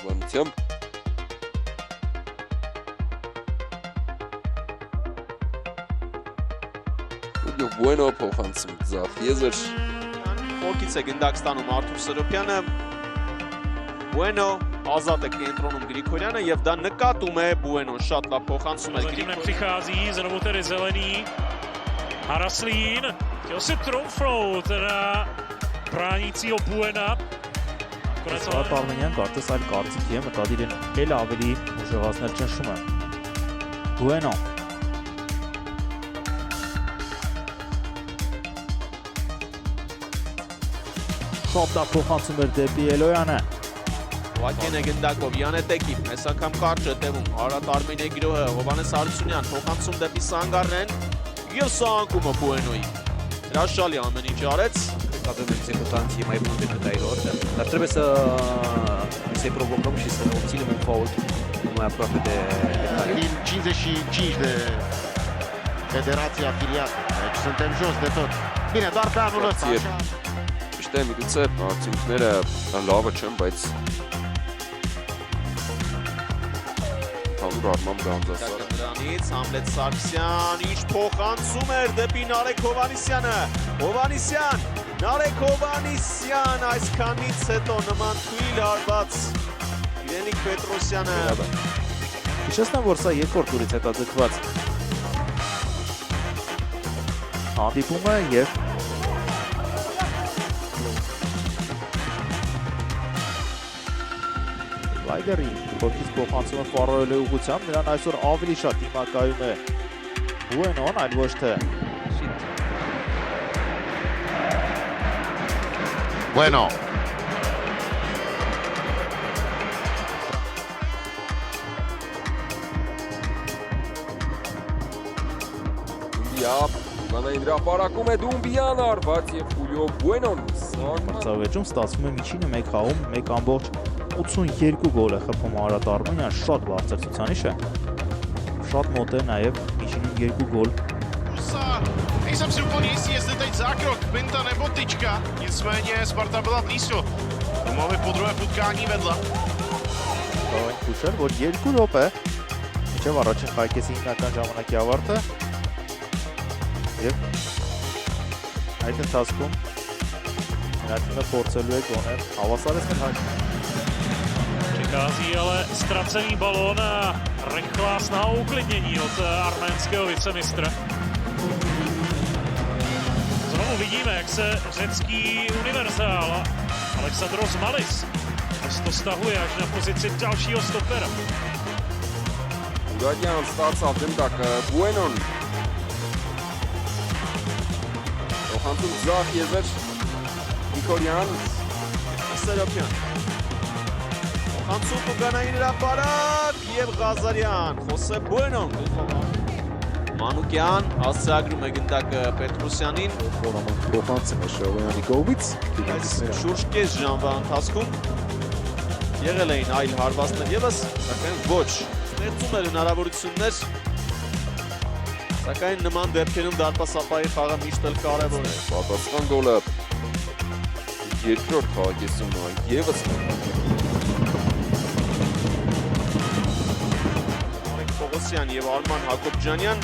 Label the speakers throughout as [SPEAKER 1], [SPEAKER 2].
[SPEAKER 1] Հավանությամբ Bueno փոխանցում ձախ եզր
[SPEAKER 2] Խորքից է գնդակ ստանում Արթուր Սրոպյանը Bueno ազատ է կենտրոնում Գրիգորյանը եւ դա նկատում է Bueno շատ լավ փոխանցում է
[SPEAKER 3] Grigoryan přichází, znovu tedy zelený Haraslín chtěl si trumfnout teda bránícího Buena
[SPEAKER 4] Սարատ Արմենյան կարծես այլ կարծիքի է մտադիր են էլ ավելի ուժեղացնել ճնշումը Bueno Շատ լավ փոխանցում էր դեպի Էլոյանը
[SPEAKER 2] Ուղղակի գնդակով Յանետեկիվ այս անգամ կարճ է տևում Արարատ Արմենիայի գրոհը Հովհաննես Հարությունյան փոխանցում դեպի Սանգարնեն եւ սա անկումը Bueno-ի հրաշալի ամեն ինչ արեց
[SPEAKER 5] Capem executanții mai buni decât ai lor, dar trebuie să-i provocăm și să obținem un fault mai aproape de care.
[SPEAKER 6] Din 55 de federații afiliate, deci suntem jos de tot. Bine, doar pe anul ăsta, așa.
[SPEAKER 1] Իշտե միգուցե արդյունքները լավը չեն, բայց Թանուր արմամբ գանձասար
[SPEAKER 2] Դրանից Համլետ Սարգսյան ինչ փոխանցում էր դեպի Նարեկ Հովհաննիսյանը Հովհաննիսյան Նարեկ Հովհաննիսյան այսքանից հետո նման թույլ արված Իրենիկ Պետրոսյանը
[SPEAKER 4] Հիշեցնեմ, որ սա երկրորդ տուրից հետաձգված հանդիպումը եւ Լայդերի խորքից փոխանցումը Ֆարոյելի ուղղությամբ նրան այսօր ավելի շատ դիմակայում է Bueno-ն, այլ ոչ թե
[SPEAKER 6] Bueno.
[SPEAKER 1] Կանային հրապարակում է Դումբյան արված և Խուլիո Bueno-ն
[SPEAKER 4] Մրցավեճում ստացվում է միջինը 1 խաղում 1.82 գոլ է խփում Արարատ Արմենյան, շատ բարձր ցուցանիշ է։ Շատ մոտ է նաև միջինում 2 գol.
[SPEAKER 7] Nejsem si úplně jistý, jestli teď zákrok Pinta nebo tyčka, nicméně Sparta byla blízko. Domovy po druhé potkání vedla.
[SPEAKER 4] Կարող ենք հուշել, որ 2 րոպե մինչև առաջին խաղակեսի հիմնական ժամանակի ավարտը և այդ ընթացքում նրա թիմը փորձելու է գոնել հավասարեցնել հայ
[SPEAKER 3] Přichází ale ztracený balón a rychlá snaha o uklidnění od arménského vicemistra. Znovu vidíme, jak se řecký univerzál Alexandros Malis to stahuje až na pozici dalšího stopera.
[SPEAKER 1] Ուրադյան ստացավ դնդակ Bueno-ն Փոխանցում ձախ եզր Գրիգորյան
[SPEAKER 2] Սրոպյան Փոխանցում Ուգանային հրապարակ եւ Ղազարյան Խոսե Bueno-ն Մանուկյան հասցեագրում է գնդակը Պետրոսյանին
[SPEAKER 4] փոխանցում է Շովյանի կողմից
[SPEAKER 2] Այս շուրջ կես ժամվա ընթացքում եղել էին այլ հարվածներ եւս, սակայն ոչ ստեղծում էր հնարավորություններ Սակայն նման դեպքերում դարպասապահի խաղը միշտ էլ կարևոր է
[SPEAKER 1] Պատասխան գոլը երկրորդ խաղակեսում ևս
[SPEAKER 2] Արեգ Պողոսյան եւ Արման Հակոբյանյան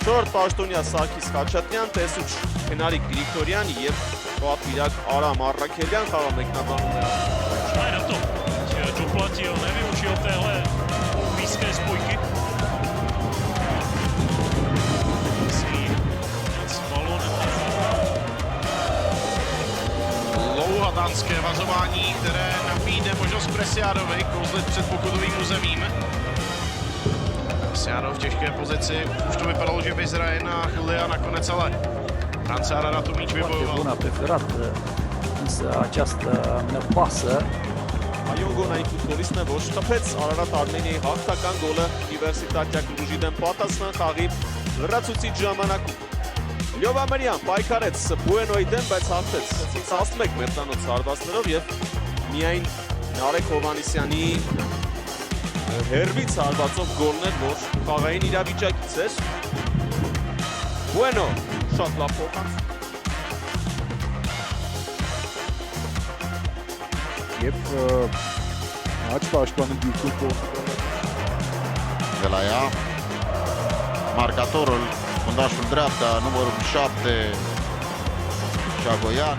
[SPEAKER 2] Չորդ պաշտոնյա Սարգիս Խաչատրյան, տեսուչ Հենարիկ Գրիգորյան եւ պատվիրակ Արամ Առաքելյան խաղամեկնաբանում է
[SPEAKER 3] Aj na to, doplatil, nevyužil téhle blízké spojky.
[SPEAKER 7] Dlouhatánské vazování, které nabídne možnost Presiádovi kouzlit před pokutovým územím. Presiádov v těžké pozici, už to vypadalo, že vyzraje na chvíli a nakonec ale Franțeara na tu míč vybojoval.
[SPEAKER 5] Bun a preferat însă această pasă
[SPEAKER 2] Այո գոնային ֆուտբոլիստն է ոչ թփեց Արարատ Արմենիայի հաղթական գոլը Ունիվերսիտատիա Կլուժի դեմ պատասխան խաղի լրացուցիչ ժամանակում Լյովա Մարյան պայքարեց Bueno-ի դեմ, բայց հաղթեց 11 մերձանոց հարվածներով եւ միայն Նարեկ Հովհաննիսյանի հերվից հարվածով գոլն էր, որ խաղային իրավիճակից էր Bueno շատ լավ փոխանց
[SPEAKER 4] Եվ
[SPEAKER 8] Աջ պաշտպանի դիրքում Պորտուգալը։
[SPEAKER 6] Գելայա Marcatorul fundașul dreapta, numărul 7 Șagoian.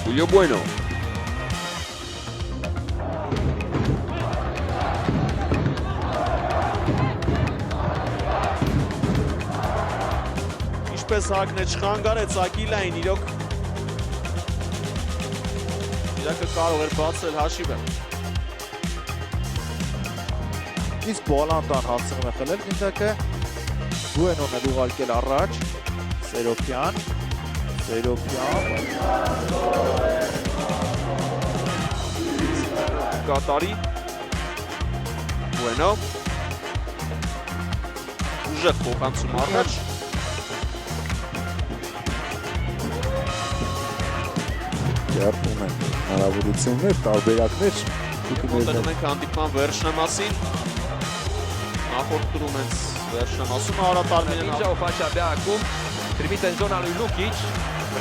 [SPEAKER 1] Julio Bueno.
[SPEAKER 2] Ինչպես հակն է չխանգարեց Ակիլային, իրոք իրակը կարող էր բացել հաշիվը։
[SPEAKER 4] Իսկ Բոլանդան հասցնում է խլել գնդակը, Բուենոն է ուղարկել առաջ, Սերոպյան,
[SPEAKER 2] Կատարի, Bueno, ուժեղ փոխանցում առաջ,
[SPEAKER 8] Երբում են հնարավորություններ, տարբերակներ։
[SPEAKER 2] մոտենում ենք հանդիպման վերջնամասին, նախորդ տուրում հենց վերջնամասում Արարատ Արմենիան
[SPEAKER 1] Ninja o face abia acum. Trimite în zona lui Lukic.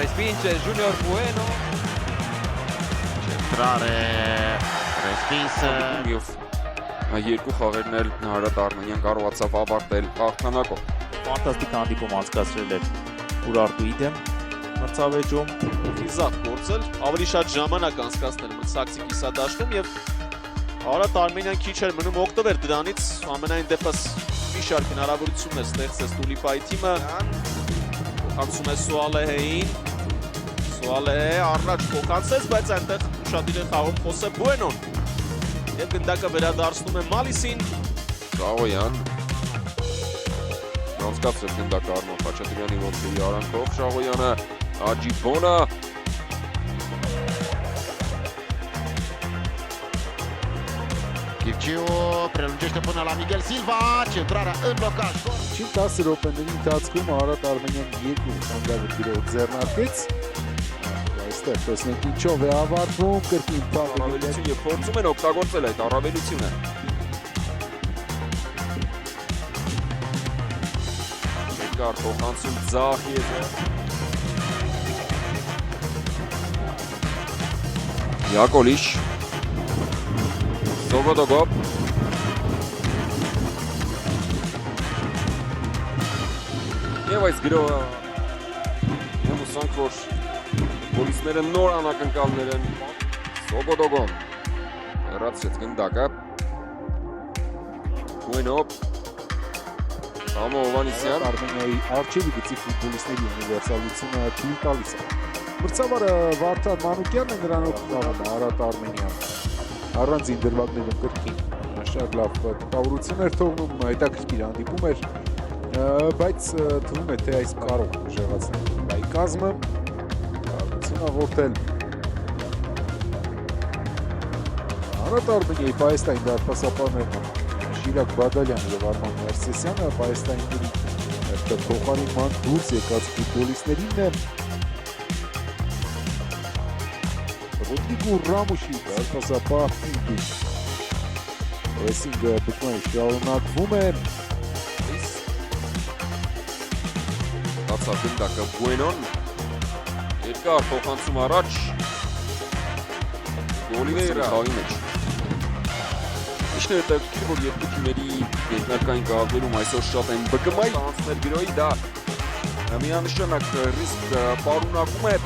[SPEAKER 1] Respinge Junior Bueno.
[SPEAKER 6] Centrare respinsă.
[SPEAKER 1] Եվ երկու խաղերն էլ Արարատ Արմենիան կարողացավ ավարտել հաղթանակով։
[SPEAKER 4] ֆանտաստիկ հանդիպում անցկացրել էր Ուրարտուի դեմ մրցավեճում։
[SPEAKER 2] Խիզախ գործել, ավելի շատ ժամանակ անցկացնել մրցակցի կիսադաշտում եւ Արարատ Արմենիան քիչ էր մնում օգտվեր դրանից, ամենայն դեպս մի շարք հնարավորություններ ստեղծեց Տուլիպայի թիմը։ Փոխանցում է Սուալեհեին։ Սուալեհե առաջ փոխանցեց, բայց այնտեղ ուշադիր է խաղում Խոսե Բուենոն։ Եվ գնդակը վերադարձնում է Մալիսին։
[SPEAKER 1] Շահոյան անցկացրել գնդակը Արման Խաչատրյանի ոտքերի արանքով Շահոյանը Աջիբոնը
[SPEAKER 6] Chirciu prelungește până la Miguel Silva, centrarea în blocaj.
[SPEAKER 8] Չին 10 րոպեների ընթացքում Արարատ Արմենիան 2 խանգարումներով ձեռնարկեց։ Այստեղ տեսնենք ինչով է ավարտվում, կրկին փախը
[SPEAKER 1] առավելություն եւ փորձում են օգտագործել այդ առավելությունը։ Երկար փոխանցում ձախ եզը։ Յակոլիշ Սովոդոգոպ Եվ այս գրողը եմ ուսանք, որ պոլիսները նոր անակնկալներ են Սովոդոգոն հեռացրեց գնդակը Բուենոպ Համո Հովանիսյան
[SPEAKER 8] Արմենիայի արջևի գծի ֆուտբոլիստների ունիվերսալությունը թույլ տալիս է։ Մրցավարը Վարդան Մանուկյանն է նրանով խաղում Արարատ Արմենիան։ Առանձին դրվագներում կրկին շատ լավ տպավորություններ թողնում, հետաքրքիր հանդիպում էր, բայց թվում է թե այս կարող է ուժեղացնել այ կազմը, կարողություն աղորդել Արարատ Արմենիայի Պայեստային դարպասապաններն Շիրակ Բադալյանը և Արման Ներսեսյանը Պայեստայինների փոխարինման դուրս եկած ֆուտբոլիստերին է Ռոդրիգո Ռամոշի դարպասապահ ինքնին Ռեսինգը բկմային շարունակվում է
[SPEAKER 1] Հացավ գնդակը Բուենոն երկար փոխանցում առաջ Օլիվեյրա խաղի մեջ Իշն է հետաքրքիր, որ երկու թիմերի երկնարկային գաղերում այսօր շատ են բկմայ անցնել գրոյի դա միանշանակ ռիսկ պարունակում է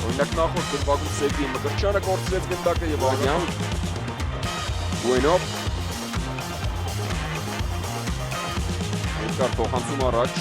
[SPEAKER 1] օրինակ նախորդ դրվագում Սերգեյ Մկրտչյանը կորցրեց գնդակը եւ Ագյան Բուենոպ երկար փոխանցում առաջ